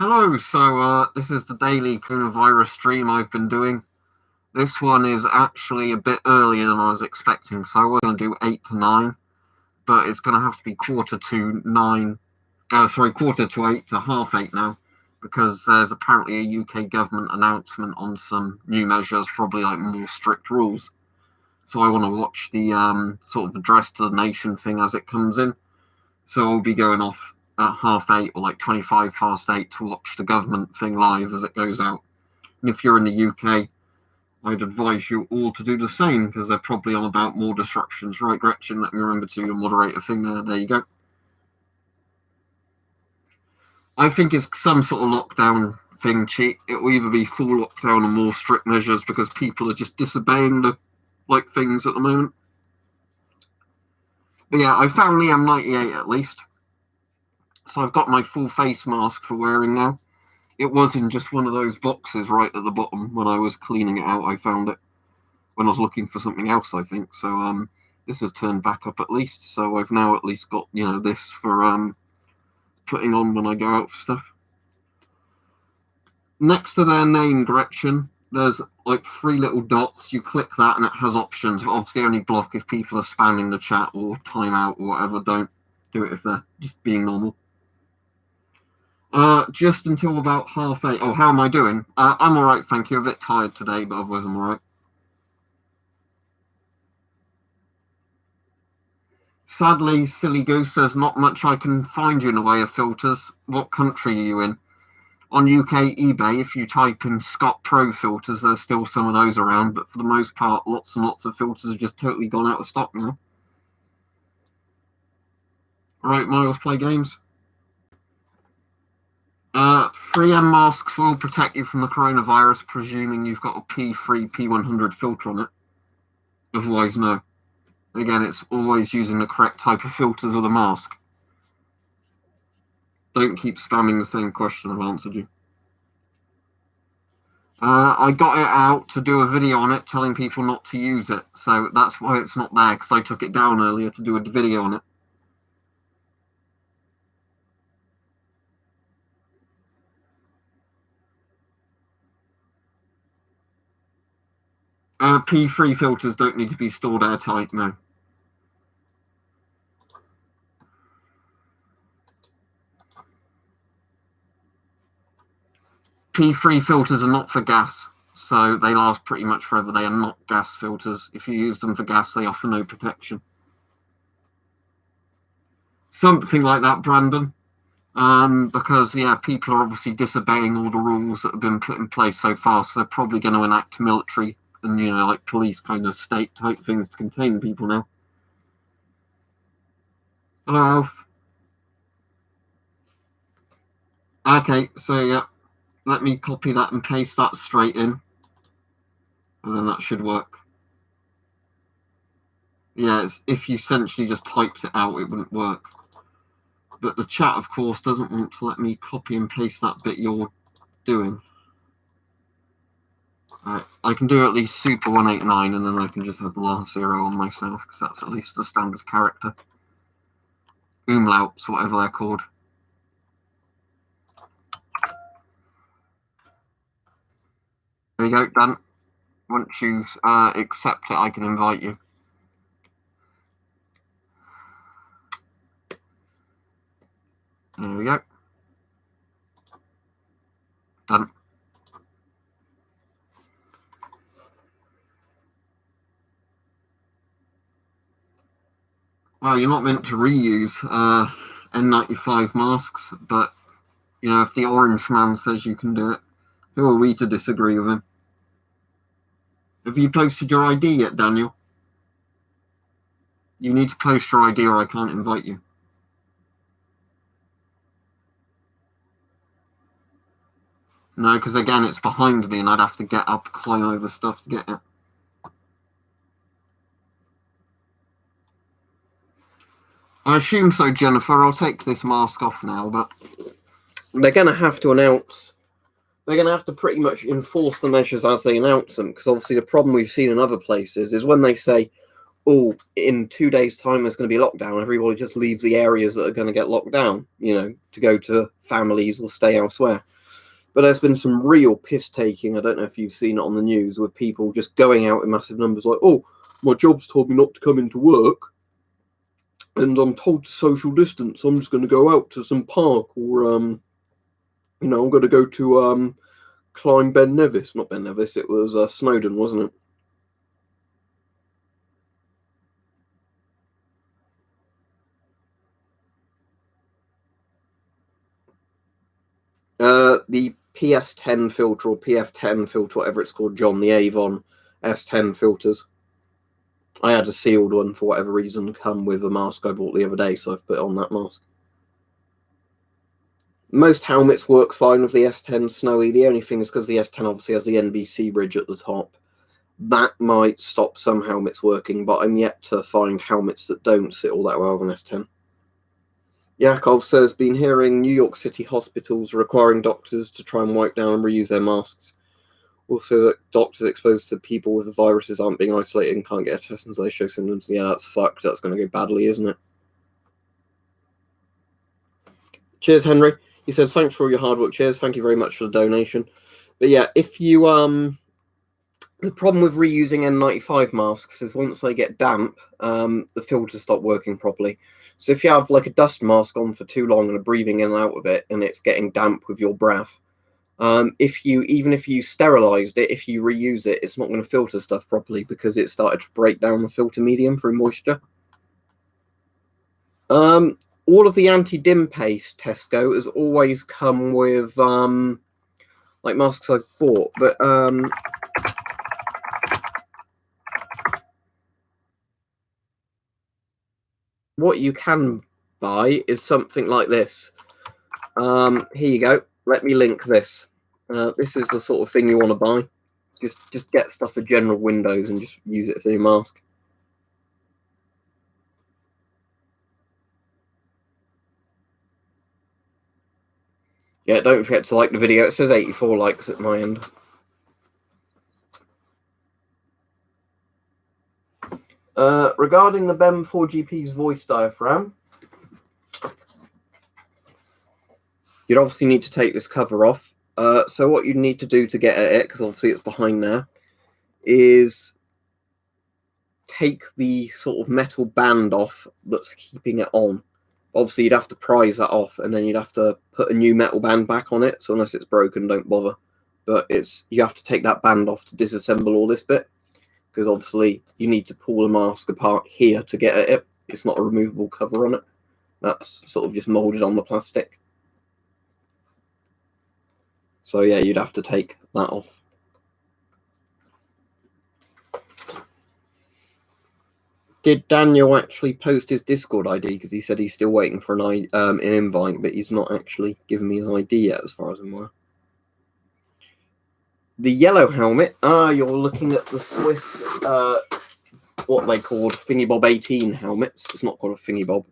Hello, this is the daily coronavirus stream I've been doing. This one is actually a bit earlier than I was expecting, so I was going to do 8 to 9, but it's going to have to be quarter to 8 to half 8 now, because there's apparently a UK government announcement on some new measures, probably like more strict rules. So I want to watch the sort of address to the nation thing as it comes in. So I'll be going off at half 8 or like 25 past 8 to watch the government thing live as it goes out. And if you're in the UK, I'd advise you all to do the same because they're probably on about more disruptions. Right, Gretchen? Let me remember to your moderator thing there. There you go. I think it's some sort of lockdown thing, cheat. It will either be full lockdown or more strict measures because people are just disobeying the things at the moment. But yeah, I found the M98 at least. So I've got my full face mask for wearing now. It was in just one of those boxes right at the bottom when I was cleaning it out. I found it when I was looking for something else, I think. So this has turned back up at least. So I've now at least got, this for putting on when I go out for stuff. Next to their name, Gretchen, there's like 3 little dots. You click that and it has options, but obviously only block if people are spamming the chat or timeout or whatever. Don't do it if they're just being normal. Just until about half 8. Oh, how am I doing? I'm alright, thank you. A bit tired today, but otherwise I'm alright. Sadly, Silly Goose says not much I can find you in the way of filters. What country are you in? On UK eBay, if you type in Scott Pro filters, there's still some of those around, but for the most part, lots and lots of filters have just totally gone out of stock now. Right, Miles, play games. 3M masks will protect you from the coronavirus, presuming you've got a P3, P100 filter on it. Otherwise, no. Again, it's always using the correct type of filters with a mask. Don't keep spamming the same question I've answered you. I got it out to do a video on it telling people not to use it, so that's why it's not there, because I took it down earlier to do a video on it. P3 filters don't need to be stored airtight, no. P3 filters are not for gas, so they last pretty much forever. They are not gas filters. If you use them for gas, they offer no protection. Something like that, Brandon. Because, yeah, people are obviously disobeying all the rules that have been put in place so far, so they're probably going to enact military and, like police kind of state-type things to contain people now. Hello, Alf. Okay, so, yeah, let me copy that and paste that straight in. And then that should work. Yeah, if you essentially just typed it out, it wouldn't work. But the chat, of course, doesn't want to let me copy and paste that bit you're doing. I can do at least Super 189, and then I can just have the last 0 on myself, because that's at least the standard character. Umlauts, whatever they're called. There you go, done. Once you accept it, I can invite you. There we go. Done. Well, you're not meant to reuse N95 masks, but, if the orange man says you can do it, who are we to disagree with him? Have you posted your ID yet, Daniel? You need to post your ID or I can't invite you. No, because again, it's behind me and I'd have to get up, climb over stuff to get it. I assume so, Jennifer. I'll take this mask off now, but they're going to have to announce. They're going to have to pretty much enforce the measures as they announce them, because obviously the problem we've seen in other places is when they say, oh, in 2 days' time there's going to be a lockdown. Everybody just leaves the areas that are going to get locked down, to go to families or stay elsewhere. But there's been some real piss taking. I don't know if you've seen it on the news, with people just going out in massive numbers like, oh, my job's told me not to come into work and I'm told to social distance. I'm just going to go out to some park, or, I'm going to go to climb Ben Nevis. Not Ben Nevis, it was Snowdon, wasn't it? The PS10 filter, or PF10 filter, whatever it's called, John, the Avon S10 filters. I had a sealed one for whatever reason come with a mask I bought the other day, so I've put on that mask. Most helmets work fine with the S10 Snowy. The only thing is because the S10 obviously has the NBC bridge at the top. That might stop some helmets working, but I'm yet to find helmets that don't sit all that well with an S10. Yakov says, been hearing New York City hospitals requiring doctors to try and wipe down and reuse their masks. Also, that doctors exposed to people with viruses aren't being isolated and can't get a test until they show symptoms. Yeah, that's fucked. That's going to go badly, isn't it? Cheers, Henry. He says, thanks for all your hard work. Cheers. Thank you very much for the donation. But yeah, if you, the problem with reusing N95 masks is once they get damp, the filters stop working properly. So if you have like a dust mask on for too long and are breathing in and out of it and it's getting damp with your breath, even if you sterilized it, if you reuse it, it's not going to filter stuff properly because it started to break down the filter medium through moisture. All of the anti-dim paste Tesco has always come with like masks I've bought, but what you can buy is something like this. Here you go. Let me link this. This is the sort of thing you want to buy. Just get stuff for general windows and just use it for your mask. Yeah, don't forget to like the video. It says 84 likes at my end. Regarding the BEM 4GP's voice diaphragm, you'd obviously need to take this cover off. So what you need to do to get at it, because obviously it's behind there, is take the sort of metal band off that's keeping it on. Obviously, you'd have to prise that off, and then you'd have to put a new metal band back on it. So unless it's broken, don't bother. But you have to take that band off to disassemble all this bit, because obviously you need to pull the mask apart here to get at it. It's not a removable cover on it. That's sort of just molded on the plastic. So yeah, you'd have to take that off. Did Daniel actually post his Discord ID? Because he said he's still waiting for an invite, but he's not actually given me his ID yet, as far as I'm aware. The yellow helmet. You're looking at the Swiss, what they called Thingy Bob 18 helmets. It's not called a Thingy Bob.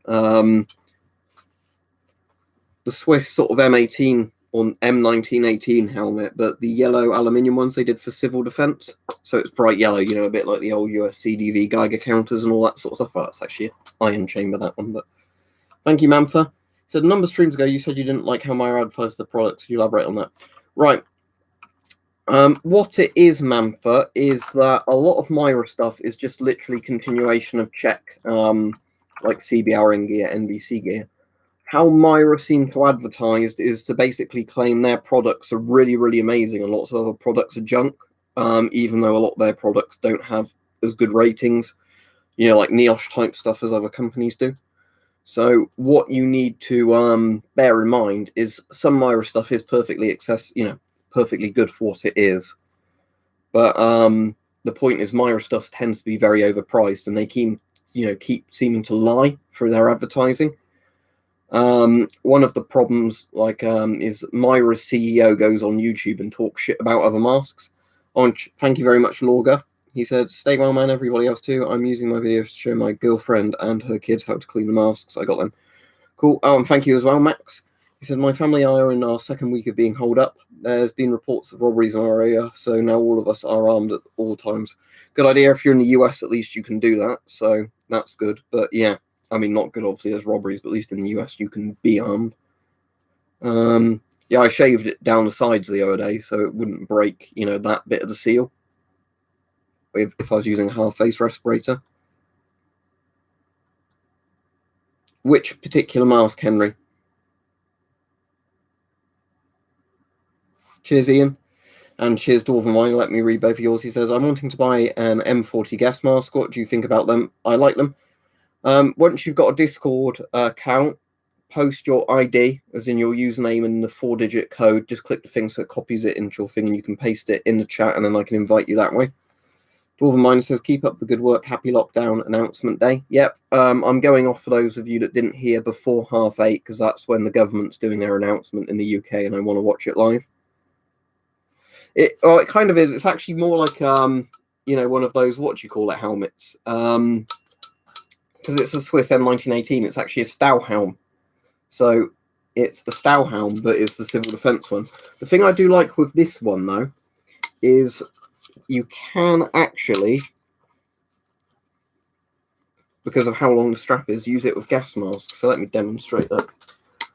The Swiss sort of M18 or M1918 helmet, but the yellow aluminium ones they did for civil defense. So it's bright yellow, a bit like the old US CDV Geiger counters and all that sort of stuff. Well, that's actually an iron chamber, that one. But thank you, Mantha. So a number of streams ago, you said you didn't like how Myra advertised the product. Can you elaborate on that? Right. What it is, Mantha, is that a lot of Myra stuff is just literally continuation of Czech, like CBRN gear, NBC gear. How Myra seem to advertise is to basically claim their products are really, really amazing and lots of other products are junk, even though a lot of their products don't have as good ratings, like NIOSH type stuff as other companies do. So what you need to bear in mind is some Myra stuff is perfectly perfectly good for what it is. But the point is Myra stuff tends to be very overpriced and they keep seeming to lie through their advertising. One of the problems is Myra's CEO goes on YouTube and talks shit about other masks. Thank you very much, Lorga. He said, stay well, man, everybody else too. I'm using my videos to show my girlfriend and her kids how to clean the masks. I got them. Cool. And thank you as well, Max. He said, my family and I are in our second week of being holed up. There's been reports of robberies in our area, so now all of us are armed at all times. Good idea. If you're in the US, at least you can do that, so that's good. But yeah, I mean, not good, obviously, there's robberies, but at least in the US you can be armed. Yeah, I shaved it down the sides the other day so it wouldn't break, that bit of the seal if I was using a half-face respirator. Which particular mask, Henry? Cheers, Ian. And cheers, Dwarven Wine. Let me read both of yours. He says, I'm wanting to buy an M40 gas mask. What do you think about them? I like them. Once you've got a Discord account, post your ID, as in your username and the 4-digit code. Just click the thing so it copies it into your thing and you can paste it in the chat and then I can invite you that way. Dwarven Miner says, keep up the good work. Happy lockdown announcement day. Yep, I'm going off for those of you that didn't hear before 8:30 because that's when the government's doing their announcement in the UK and I want to watch it live. It kind of is. It's actually more like, one of those, what do you call it, helmets. Because it's a Swiss M1918. It's actually a Stauhelm. So it's the Stauhelm, but it's the civil defense one. The thing I do like with this one, though, is you can actually, because of how long the strap is, use it with gas masks. So let me demonstrate that.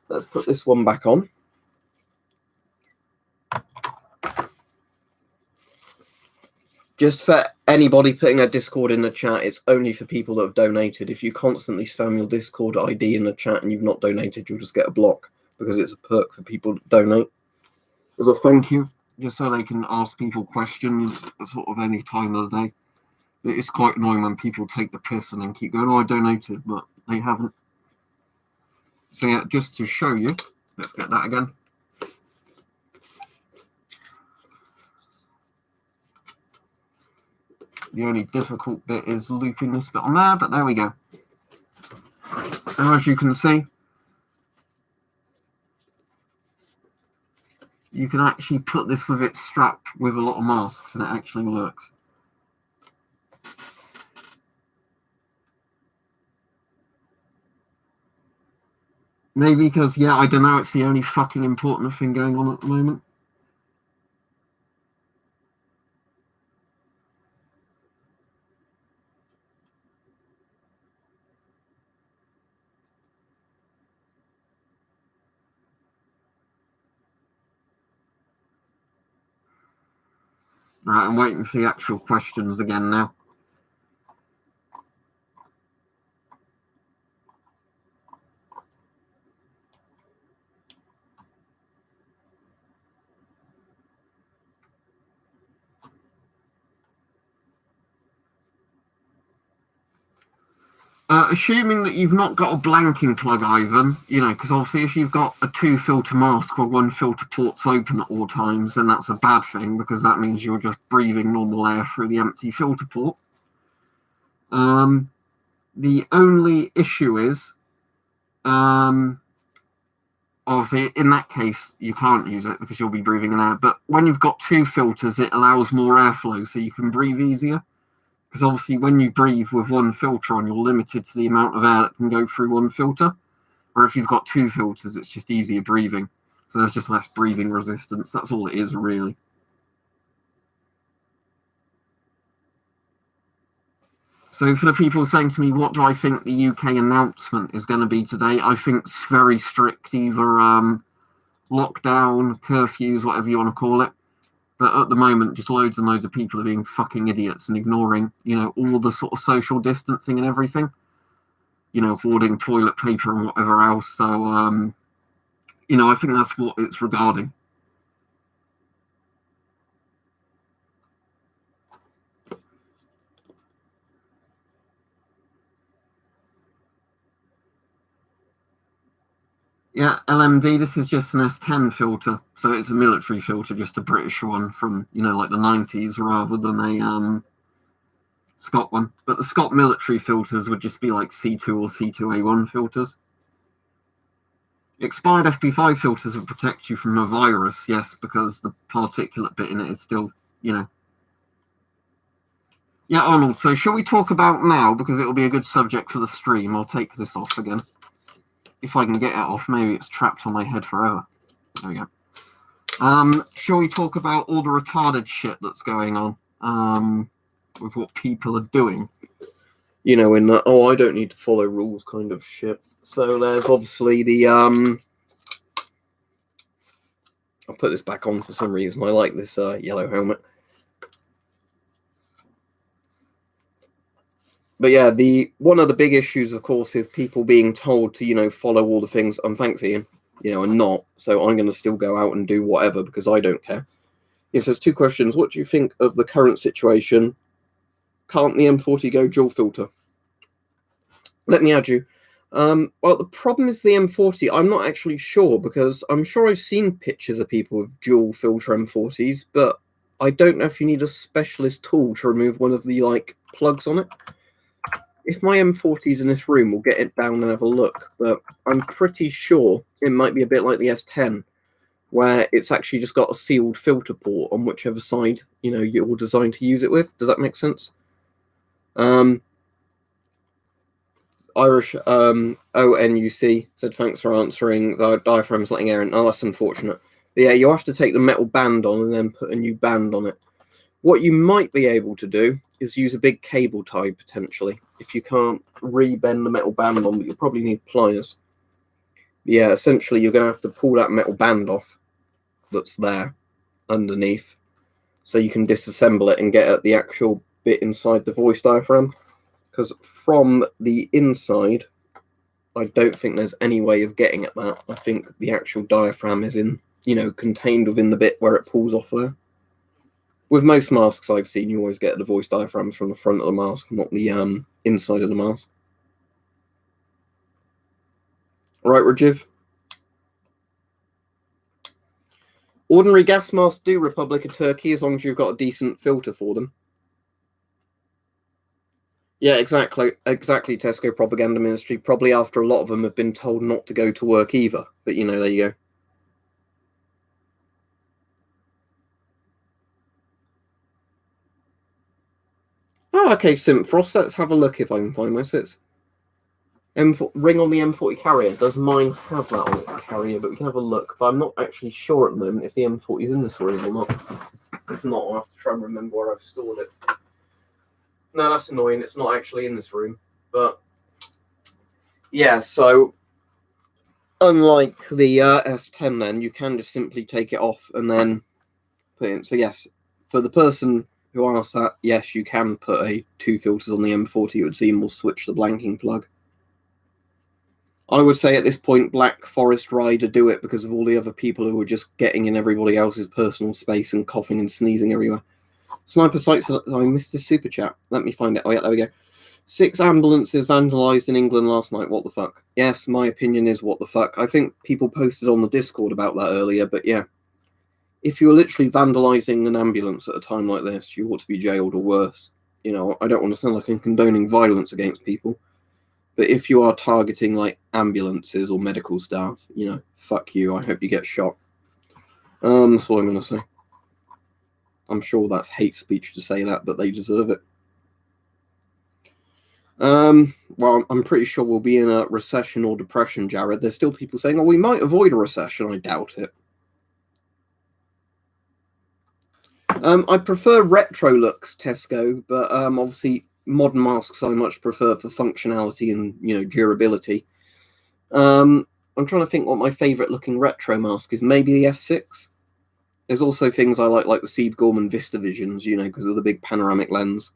Let's put this one back on. Just for anybody putting their Discord in the chat, it's only for people that have donated. If you constantly spam your Discord ID in the chat and you've not donated, you'll just get a block because it's a perk for people that donate. As a thank you, just so they can ask people questions at sort of any time of the day. It's quite annoying when people take the piss and then keep going, I donated, but they haven't. So yeah, just to show you, let's get that again. The only difficult bit is looping this bit on there, but there we go. So as you can see, you can actually put this with its strap with a lot of masks and it actually works. Maybe because, yeah, I don't know, it's the only fucking important thing going on at the moment. Right, I'm waiting for the actual questions again now. Assuming that you've not got a blanking plug, Ivan, because obviously if you've got a 2-filter mask where one filter port's open at all times, then that's a bad thing because that means you're just breathing normal air through the empty filter port. The only issue is, obviously in that case, you can't use it because you'll be breathing in air. But when you've got 2 filters, it allows more airflow so you can breathe easier. Because obviously when you breathe with one filter on, you're limited to the amount of air that can go through one filter. Or if you've got 2 filters, it's just easier breathing. So there's just less breathing resistance. That's all it is, really. So for the people saying to me, what do I think the UK announcement is going to be today? I think it's very strict, either lockdown, curfews, whatever you want to call it. But at the moment, just loads and loads of people are being fucking idiots and ignoring, all the sort of social distancing and everything. Hoarding toilet paper and whatever else. So, I think that's what it's regarding. Yeah, LMD, this is just an S10 filter. So it's a military filter, just a British one from, like the 90s rather than a Scott one. But the Scott military filters would just be like C2 or C2A1 filters. Expired FP5 filters would protect you from a virus, yes, because the particulate bit in it is still, Yeah, Arnold, so shall we talk about now, because it'll be a good subject for the stream. I'll take this off again. if I can get it off. Maybe it's trapped on my head forever. There we go. Shall we talk about all the retarded shit that's going on with what people are doing? You know, in that, I don't need to follow rules kind of shit. So there's obviously the I'll put this back on for some reason. I like this yellow helmet. But yeah, one of the big issues, of course, is people being told to, you know, follow all the things. And thanks, Ian, you know, and not. So I'm going to still go out and do whatever because I don't care. It says 2 questions. What do you think of the current situation? Can't the M40 go dual filter? Let me add you. Well, the problem is the M40. I'm not actually sure because I'm sure I've seen pictures of people with dual filter M40s, but I don't know if you need a specialist tool to remove one of the like plugs on it. If my M40's in this room, we'll get it down and have a look, but I'm pretty sure it might be a bit like the S10, where it's actually just got a sealed filter port on whichever side, you know, you're designed to use it with. Does that make sense? Irish ONUC said, thanks for answering. The diaphragm's letting air in. Oh, that's unfortunate. But yeah, you'll have to take the metal band on and then put a new band on it. What you might be able to do is use a big cable tie, potentially, if you can't rebend the metal band on, but you'll probably need pliers. Yeah, essentially, you're going to have to pull that metal band off that's there underneath so you can disassemble it and get at the actual bit inside the voice diaphragm. Because from the inside, I don't think there's any way of getting at that. I think the actual diaphragm is in, you know, contained within the bit where it pulls off there. With most masks I've seen, you always get the voice diaphragms from the front of the mask, not the inside of the mask. Right, Rajiv? Ordinary gas masks do Republic of Turkey as long as you've got a decent filter for them. Yeah, exactly, Tesco Propaganda Ministry. Probably after a lot of them have been told not to go to work either. But, you know, there you go. Oh, okay, Simfrost. Let's have a look if I can find my sits. Ring on the M40 carrier. Does mine have that on its carrier? But we can have a look. But I'm not actually sure at the moment if the M40 is in this room or not. If not, I'll have to try and remember where I've stored it. No, that's annoying. It's not actually in this room. But yeah, so unlike the S10 then, you can just simply take it off and then put it in. So yes, for the person who asked that, yes, you can put 2 filters on the M40. It would seem will switch the blanking plug. I would say at this point, Black Forest Rider do it because of all the other people who are just getting in everybody else's personal space and coughing and sneezing everywhere. Sniper Sights, I missed the super chat. Let me find it. Oh yeah, there we go. 6 ambulances vandalised in England last night. What the fuck? Yes, my opinion is what the fuck. I think people posted on the Discord about that earlier, but yeah. If you're literally vandalising an ambulance at a time like this, you ought to be jailed or worse. You know, I don't want to sound like I'm condoning violence against people, but if you are targeting like ambulances or medical staff, you know, fuck you. I hope you get shot. That's all I'm going to say. I'm sure that's hate speech to say that, but they deserve it. Well, I'm pretty sure we'll be in a recession or depression, Jared. There's still people saying, oh, we might avoid a recession. I doubt it. I prefer retro looks, Tesco, but obviously modern masks I much prefer for functionality and, you know, durability. I'm trying to think what my favourite looking retro mask is. Maybe the S6. There's also things I like the Seed Gorman Vista Visions, you know, because of the big panoramic lens.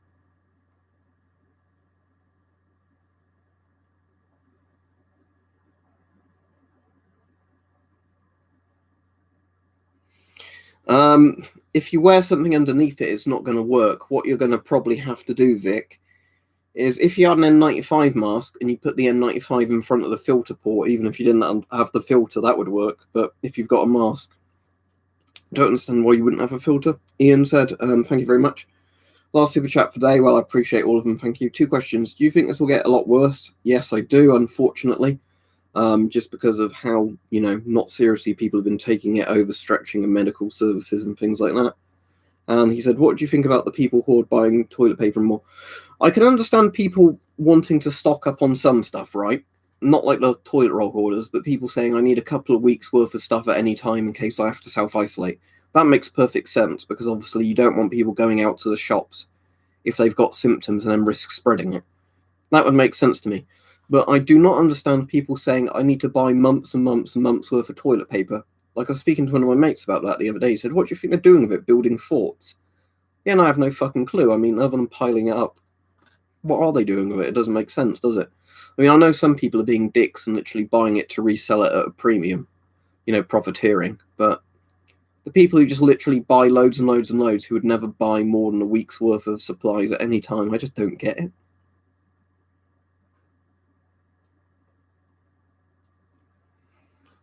If you wear something underneath it, it's not going to work. What you're going to probably have to do, Vic, is if you had an N95 mask and you put the N95 in front of the filter port, even if you didn't have the filter, that would work. But if you've got a mask, I don't understand why you wouldn't have a filter. Ian said, thank you very much. Last super chat for today. Well, I appreciate all of them. Thank you. 2 questions. Do you think this will get a lot worse? Yes, I do, unfortunately. Just because of how, you know, not seriously people have been taking it, overstretching in medical services and things like that. And he said, what do you think about the people hoard buying toilet paper and more? I can understand people wanting to stock up on some stuff, right? not like the toilet roll orders, but people saying I need a couple of weeks worth of stuff at any time in case I have to self-isolate. That makes perfect sense because obviously you don't want people going out to the shops if they've got symptoms and then risk spreading it. That would make sense to me. But I do not understand people saying I need to buy months and months and months worth of toilet paper. Like I was speaking to one of my mates about that the other day. He said, "What do you think they're doing with it? Building forts?" Yeah, and I have no fucking clue. I mean, other than piling it up, what are they doing with it? It doesn't make sense, does it? I mean, I know some people are being dicks and literally buying it to resell it at a premium, profiteering. But the people who just literally buy loads and loads and loads, who would never buy more than a week's worth of supplies at any time, I just don't get it.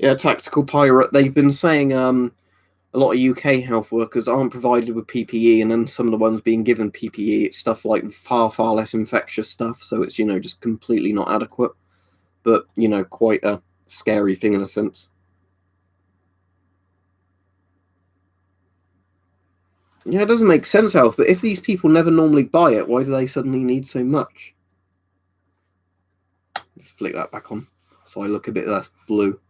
Yeah, Tactical Pirate, they've been saying a lot of UK health workers aren't provided with PPE, and then some of the ones being given PPE, it's stuff like far, far less infectious stuff, so it's, just completely not adequate. But, quite a scary thing in a sense. Yeah, it doesn't make sense, Alf, but if these people never normally buy it, why do they suddenly need so much? Just flick that back on so I look a bit less blue.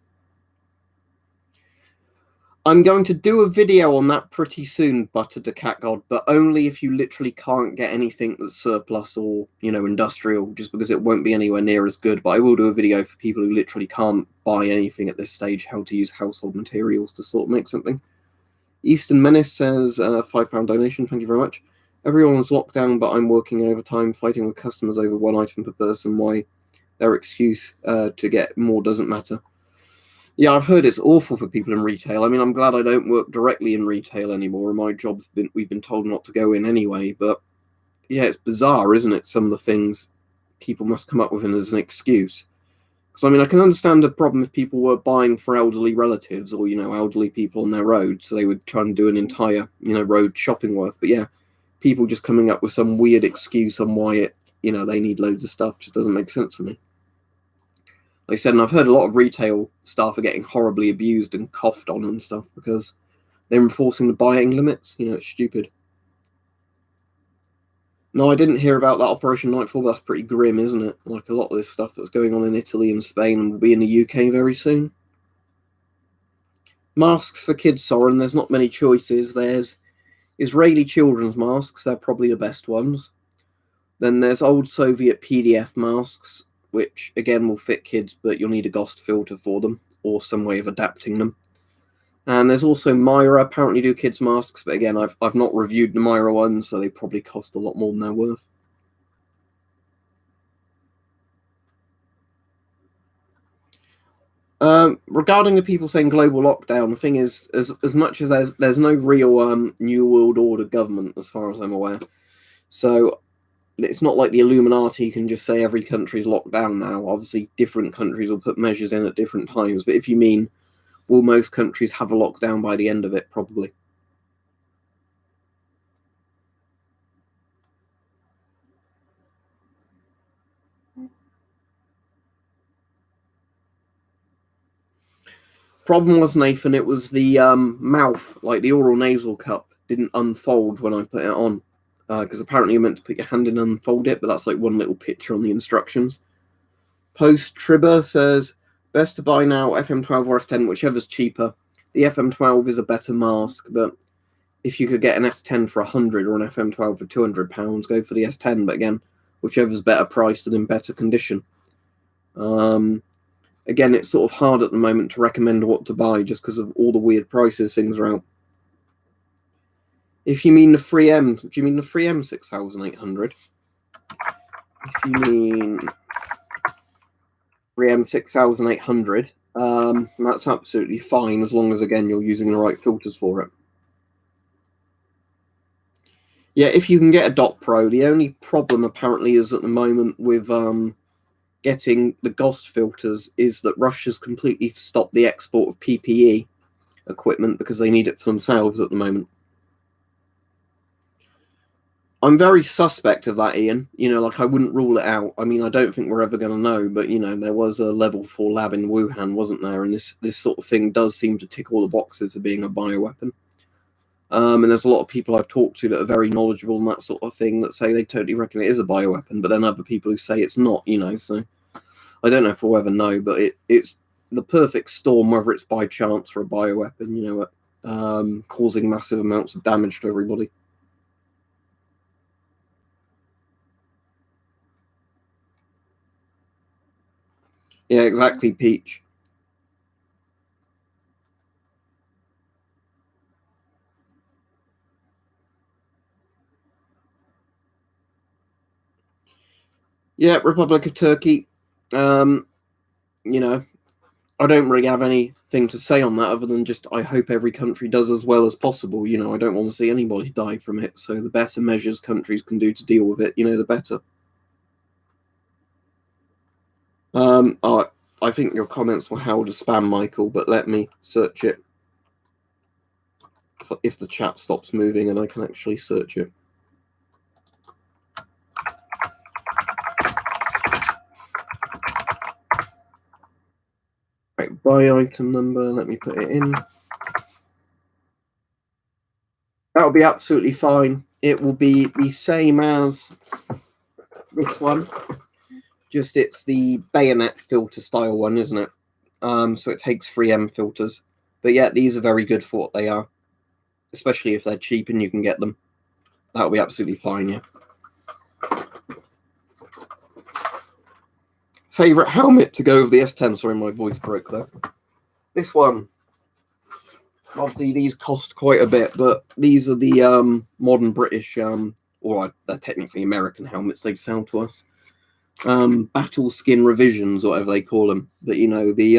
I'm going to do a video on that pretty soon, Butter to Cat God, but only if you literally can't get anything that's surplus or, industrial, just because it won't be anywhere near as good. But I will do a video for people who literally can't buy anything at this stage, how to use household materials to sort of make something. Eastern Menace says, £5 donation, thank you very much. Everyone's locked down, but I'm working overtime, fighting with customers over one item per person. Why their excuse to get more doesn't matter. Yeah, I've heard it's awful for people in retail. I mean, I'm glad I don't work directly in retail anymore. My job's we've been told not to go in anyway. But yeah, it's bizarre, isn't it? Some of the things people must come up with as an excuse. Because I mean, I can understand the problem if people were buying for elderly relatives or elderly people on their road, so they would try and do an entire road shopping worth. But yeah, people just coming up with some weird excuse on why it they need loads of stuff just doesn't make sense to me. Like I said, and I've heard a lot of retail staff are getting horribly abused and coughed on and stuff because they're enforcing the buying limits. It's stupid. No, I didn't hear about that Operation Nightfall, but that's pretty grim, isn't it? Like a lot of this stuff that's going on in Italy and Spain and will be in the UK very soon. Masks for kids, Soren, there's not many choices. There's Israeli children's masks, they're probably the best ones. Then there's old Soviet PDF masks, which again will fit kids, but you'll need a GOST filter for them or some way of adapting them. And there's also Myra, apparently do kids masks, but again, I've not reviewed the Myra ones, so they probably cost a lot more than they're worth. Regarding the people saying global lockdown, the thing is, as much as there's no real New World Order government, as far as I'm aware, so it's not like the Illuminati can just say every country's locked down now. Obviously, different countries will put measures in at different times. But if you mean, will most countries have a lockdown by the end of it? Probably. Problem was, Nathan, it was the mouth, like the oral nasal cup, didn't unfold when I put it on. Because apparently you're meant to put your hand in and unfold it, but that's like one little picture on the instructions. Post Tribber says, best to buy now, FM12 or S10, whichever's cheaper. The FM12 is a better mask, but if you could get an S10 for 100 or an FM12 for £200, go for the S10, but again, whichever's better priced and in better condition. Again, it's sort of hard at the moment to recommend what to buy just because of all the weird prices things are out. If you mean the 3M, do you mean the 3M 6800? If you mean 3M 6800, that's absolutely fine as long as, again, you're using the right filters for it. Yeah, if you can get a Dot Pro, the only problem apparently is at the moment with getting the GOST filters is that Russia's completely stopped the export of PPE equipment because they need it for themselves at the moment. I'm very suspect of that, Ian. Like I wouldn't rule it out. I mean, I don't think we're ever going to know, but there was a level 4 lab in Wuhan, wasn't there? And this sort of thing does seem to tick all the boxes for being a bioweapon. And there's a lot of people I've talked to that are very knowledgeable and that sort of thing that say they totally reckon it is a bioweapon, but then other people who say it's not, so I don't know if we'll ever know, but it's the perfect storm, whether it's by chance or a bioweapon, you know, causing massive amounts of damage to everybody. Yeah, exactly, Peach. Yeah, Republic of Turkey. You know, I don't really have anything to say on that other than just I hope every country does as well as possible. You know, I don't want to see anybody die from it. So the better measures countries can do to deal with it, you know, the better. I think your comments were held as spam, Michael, but let me search it if the chat stops moving and I can actually search it. Right, buy item number, let me put it in. That'll be absolutely fine. It will be the same as this one, just it's the bayonet filter style one, isn't it? So it takes 3M filters. But yeah, these are very good for what they are, especially if they're cheap and you can get them. That'll be absolutely fine, yeah. Favorite helmet to go over the S10. Sorry, my voice broke there. This one. Obviously, these cost quite a bit, but these are the modern British, or they're technically American helmets they sell to us. Battle skin revisions, or whatever they call them. But, you know, the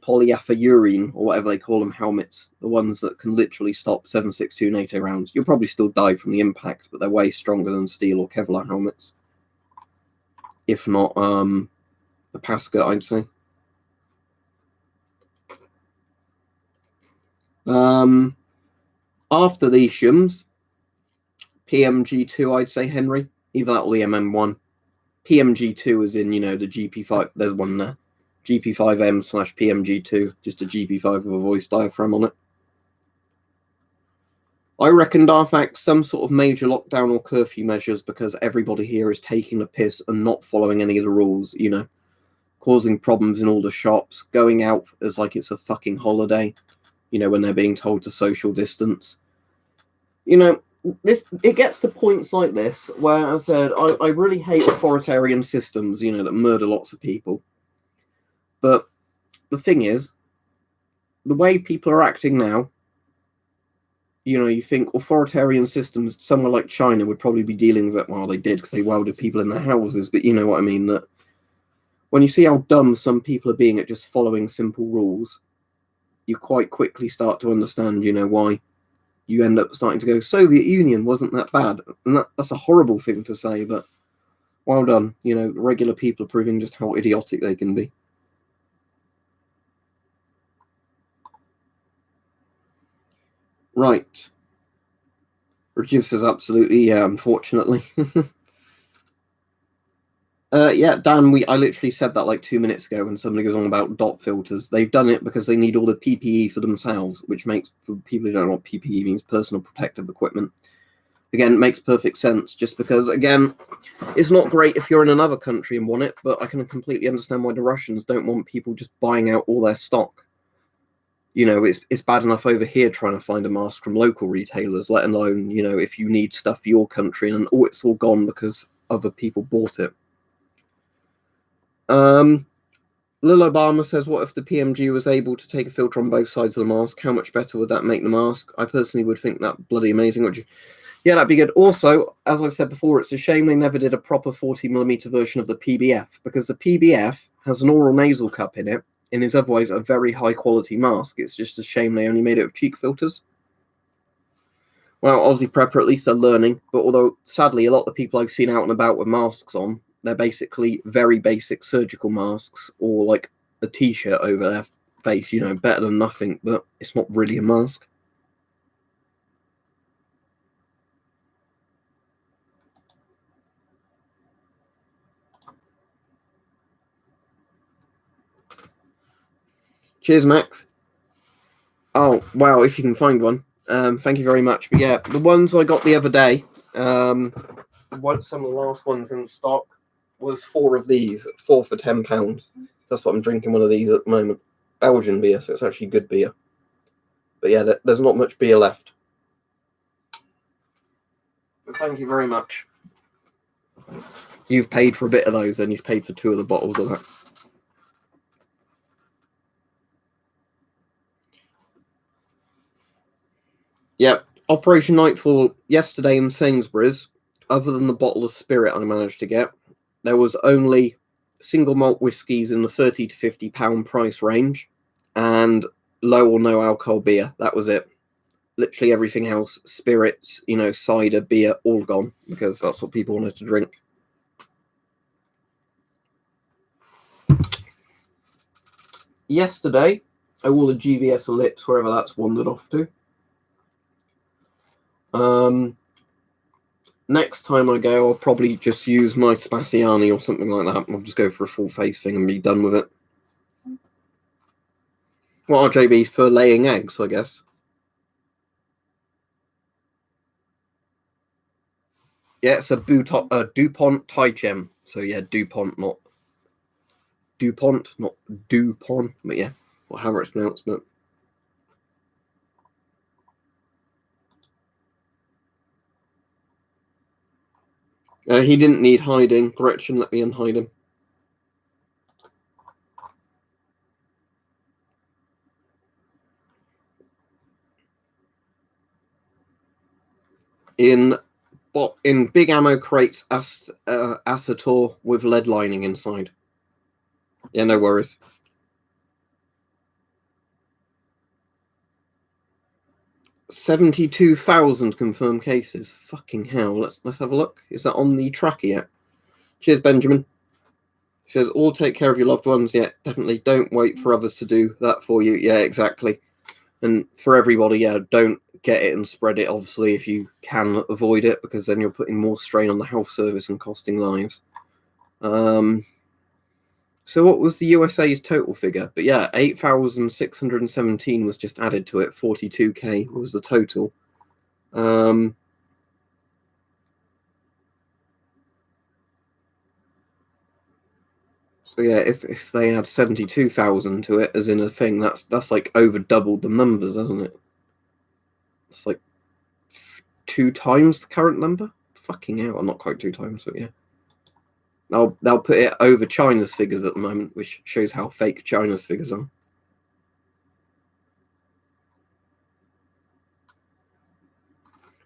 polyethylene, or whatever they call them, helmets. The ones that can literally stop 7.62 NATO rounds. You'll probably still die from the impact, but they're way stronger than steel or Kevlar helmets. If not, the Pasca, I'd say. After these shims, PMG2, I'd say, Henry. Either that or the MM1. PMG2 is in, you know, the GP5. There's one there. GP5M/PMG2. Just a GP5 with a voice diaphragm on it. I reckon, Darfax, some sort of major lockdown or curfew measures because everybody here is taking the piss and not following any of the rules, you know, causing problems in all the shops, going out as like it's a fucking holiday, you know, when they're being told to social distance. You know, it gets to points like this where, as I said, I really hate authoritarian systems, you know, that murder lots of people. But the thing is, the way people are acting now, you know, you think authoritarian systems somewhere like China would probably be dealing with it. Well, they did because they welded people in their houses, but you know what I mean, that when you see how dumb some people are being at just following simple rules, you quite quickly start to understand, you know, why you end up starting to go, Soviet Union wasn't that bad. And that's a horrible thing to say, but well done. You know, regular people are proving just how idiotic they can be. Right. Rajiv says absolutely, yeah, unfortunately. Yeah, Dan, I literally said that like 2 minutes ago when somebody goes on about dot filters. They've done it because they need all the PPE for themselves, which makes, for people who don't know what PPE means, personal protective equipment. Again, it makes perfect sense just because, again, it's not great if you're in another country and want it, but I can completely understand why the Russians don't want people just buying out all their stock. You know, it's bad enough over here trying to find a mask from local retailers, let alone, you know, if you need stuff for your country and it's all gone because other people bought it. Lil Obama says, what if the PMG was able to take a filter on both sides of the mask? How much better would that make the mask? I personally would think that bloody amazing. Would you? Yeah, that'd be good. Also, as I've said before, it's a shame they never did a proper 40mm version of the PBF, because the PBF has an oral nasal cup in it and is otherwise a very high quality mask. It's just a shame they only made it with cheek filters. Well, Aussie Prepper, at least they're learning, but although sadly a lot of the people I've seen out and about with masks on, they're basically very basic surgical masks or like a t-shirt over their face, you know, better than nothing, but it's not really a mask. Cheers, Max. Oh, wow, if you can find one. Thank you very much. But yeah, the ones I got the other day, some of the last ones in stock, was 4 of these, 4 for £10. That's what I'm drinking, one of these at the moment. Belgian beer, so it's actually good beer. But yeah, there's not much beer left. But thank you very much. You've paid for a bit of those, and you've paid for 2 of the bottles of that. Yep. Operation Nightfall yesterday in Sainsbury's, other than the bottle of spirit I managed to get, there was only single malt whiskies in the £30 to £50 price range and low or no alcohol beer. That was it. Literally everything else, spirits, cider, beer, all gone, because that's what people wanted to drink. Yesterday, I wore the GVS Ellipse, wherever that's wandered off to. Next time I go, I'll probably just use my Spaziani or something like that. I'll just go for a full face thing and be done with it. What RJB for laying eggs, I guess. Yeah, it's a DuPont Taichem. So yeah, DuPont, not DuPont, not DuPont, but yeah, however it's pronounced. But he didn't need hiding. Gretchen let me unhide him. In big ammo crates, acetor with lead lining inside. Yeah, no worries. 72,000 confirmed cases. Fucking hell. Let's have a look. Is that on the tracker yet? Cheers, Benjamin. He says, all take care of your loved ones. Yeah, definitely. Don't wait for others to do that for you. Yeah, exactly. And for everybody, yeah, don't get it and spread it, obviously, if you can avoid it, because then you're putting more strain on the health service and costing lives. So what was the USA's total figure? But yeah, 8,617 was just added to it. 42k was the total. So yeah, if they add 72,000 to it, as in a thing, that's like over doubled the numbers, isn't it? It's like 2 times the current number. Fucking hell, not quite 2 times, but yeah. They'll put it over China's figures at the moment, which shows how fake China's figures are.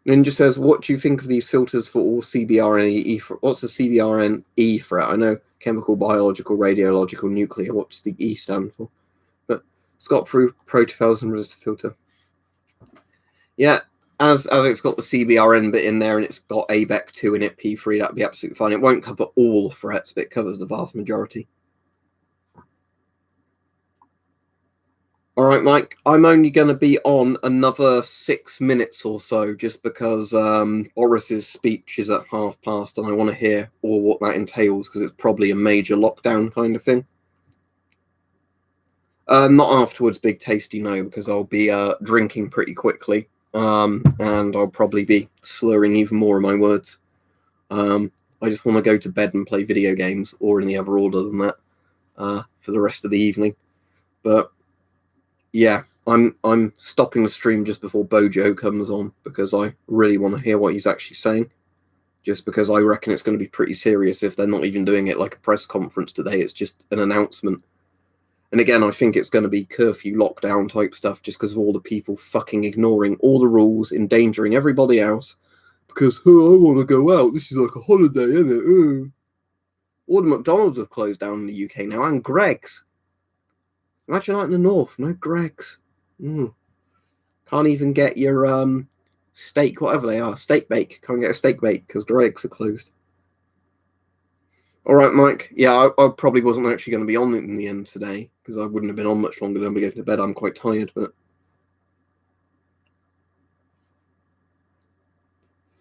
Ninja says, what do you think of these filters for all CBRNE? What's the CBRNE for? I know chemical, biological, radiological, nuclear. What's the E stand for? But Scott Pro Protofells and resistor filter. Yeah, as it's got the CBRN bit in there and it's got ABEC2 in it, P3, that'd be absolutely fine. It won't cover all threats, but it covers the vast majority. All right, Mike, I'm only going to be on another 6 minutes or so just because Boris's speech is at past and I want to hear all what that entails because it's probably a major lockdown kind of thing. Not afterwards, Big Tasty, no, because I'll be drinking pretty quickly and I'll probably be slurring even more of my words. I just want to go to bed and play video games or any other order than that for the rest of the evening. But yeah, I'm stopping the stream just before Bojo comes on because I really want to hear what he's actually saying. Just because I reckon it's going to be pretty serious if they're not even doing it like a press conference today. It's just an announcement. And again, I think it's going to be curfew, lockdown type stuff just because of all the people fucking ignoring all the rules, endangering everybody else. Because, oh, I want to go out. This is like a holiday, isn't it? All the McDonald's have closed down in the UK now, and Greggs. Imagine that in the north, no Greggs. Can't even get your steak, whatever they are, steak bake. Can't get a steak bake because Greggs are closed. All right, Mike. Yeah, I probably wasn't actually going to be on it in the end today because I wouldn't have been on much longer than we go to bed. I'm quite tired, but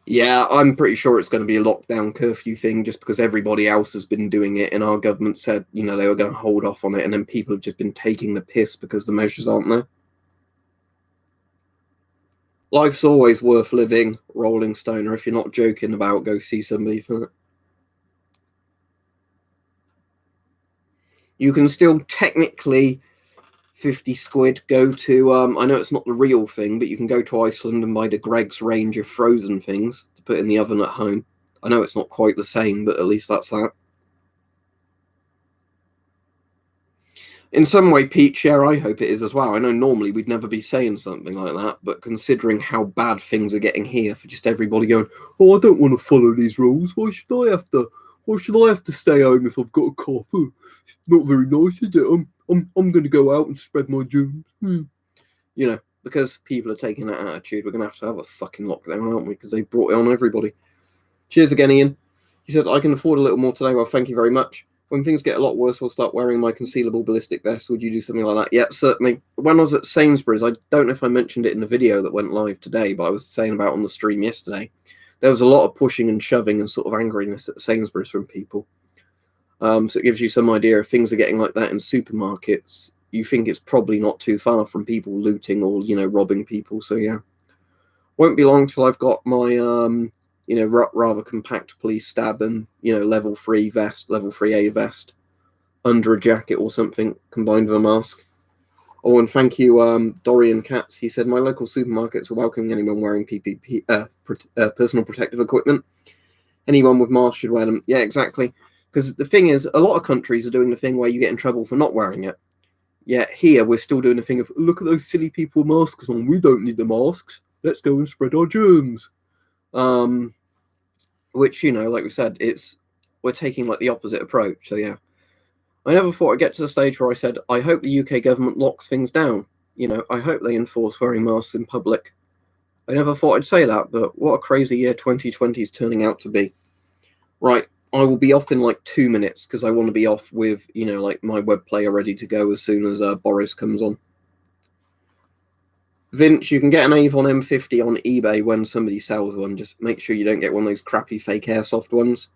yeah, I'm pretty sure it's going to be a lockdown curfew thing just because everybody else has been doing it and our government said, they were going to hold off on it and then people have just been taking the piss because the measures aren't there. Life's always worth living, Rolling Stoner. If you're not joking about, go see somebody for it. You can still technically 50 squid go to, I know it's not the real thing, but you can go to Iceland and buy the Greg's range of frozen things to put in the oven at home. I know it's not quite the same, but at least that's that. In some way, Pete, yeah, I hope it is as well. I know normally we'd never be saying something like that, but considering how bad things are getting here for just everybody going, oh, I don't want to follow these rules. Why should I have to stay home if I've got a cough? Oh, it's not very nice, is it? I'm going to go out and spread my germs. You know, because people are taking that attitude, we're going to have a fucking lockdown, aren't we? Because they brought it on everybody. Cheers again, Ian. He said, I can afford a little more today. Well, thank you very much. When things get a lot worse, I'll start wearing my concealable ballistic vest. Would you do something like that? Yeah, certainly. When I was at Sainsbury's, I don't know if I mentioned it in the video that went live today, but I was saying about on the stream yesterday, there was a lot of pushing and shoving and sort of angriness at Sainsbury's from people. So it gives you some idea if things are getting like that in supermarkets. You think it's probably not too far from people looting or, robbing people. So, yeah. Won't be long till I've got my... rather compact police stab and, level 3 vest, level 3A vest under a jacket or something combined with a mask. Oh, and thank you, Dorian Katz. He said, my local supermarkets are welcoming anyone wearing personal protective equipment. Anyone with masks should wear them. Yeah, exactly. Because the thing is, a lot of countries are doing the thing where you get in trouble for not wearing it. Yet here, we're still doing the thing of, look at those silly people with masks on. We don't need the masks. Let's go and spread our germs. Which, like we said, we're taking like the opposite approach. So yeah, I never thought I'd get to the stage where I said, I hope the UK government locks things down. I hope they enforce wearing masks in public. I never thought I'd say that, but what a crazy year 2020 is turning out to be. Right, I will be off in like 2 minutes because I want to be off with, like my web player ready to go as soon as Boris comes on. Vince, you can get an Avon M50 on eBay when somebody sells one. Just make sure you don't get one of those crappy fake airsoft ones.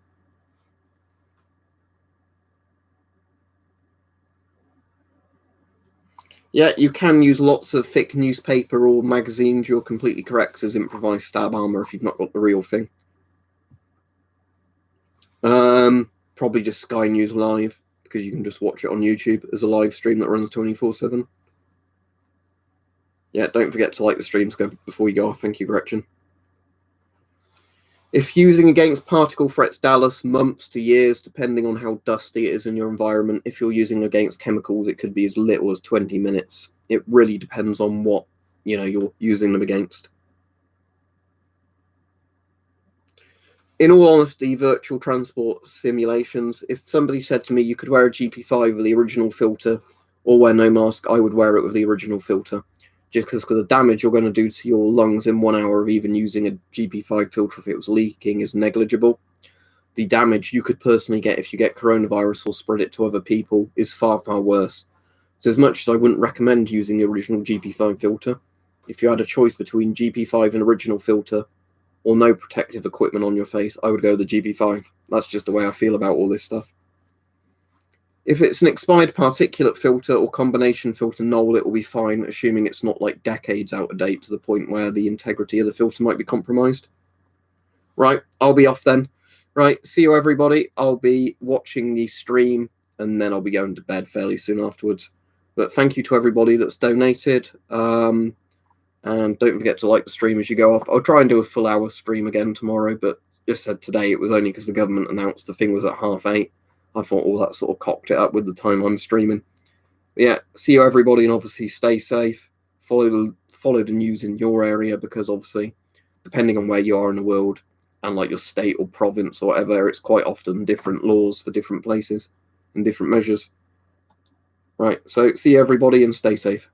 Yeah, you can use lots of thick newspaper or magazines. You're completely correct as improvised stab armor if you've not got the real thing. Probably just Sky News Live because you can just watch it on YouTube as a live stream that runs 24/7. Yeah, don't forget to like the stream scope before you go off. Thank you, Gretchen. If using against particle threats, Dallas, months to years, depending on how dusty it is in your environment. If you're using against chemicals, it could be as little as 20 minutes. It really depends on what, you're using them against. In all honesty, virtual transport simulations, if somebody said to me you could wear a GP5 with the original filter or wear no mask, I would wear it with the original filter. Just because the damage you're going to do to your lungs in 1 hour of even using a GP5 filter if it was leaking is negligible. The damage you could personally get if you get coronavirus or spread it to other people is far, far worse. So as much as I wouldn't recommend using the original GP5 filter, if you had a choice between GP5 and original filter or no protective equipment on your face, I would go the GP5. That's just the way I feel about all this stuff. If it's an expired particulate filter or combination filter null, it will be fine, assuming it's not like decades out of date to the point where the integrity of the filter might be compromised. Right, I'll be off then. Right, see you everybody. I'll be watching the stream and then I'll be going to bed fairly soon afterwards. But thank you to everybody that's donated. And don't forget to like the stream as you go off. I'll try and do a full hour stream again tomorrow, but just said today it was only because the government announced the thing was at 8:30. I thought all that sort of cocked it up with the time I'm streaming. But yeah, see you everybody, and obviously stay safe. Follow the news in your area, because obviously, depending on where you are in the world and like your state or province or whatever, it's quite often different laws for different places and different measures. Right, so see you everybody and stay safe.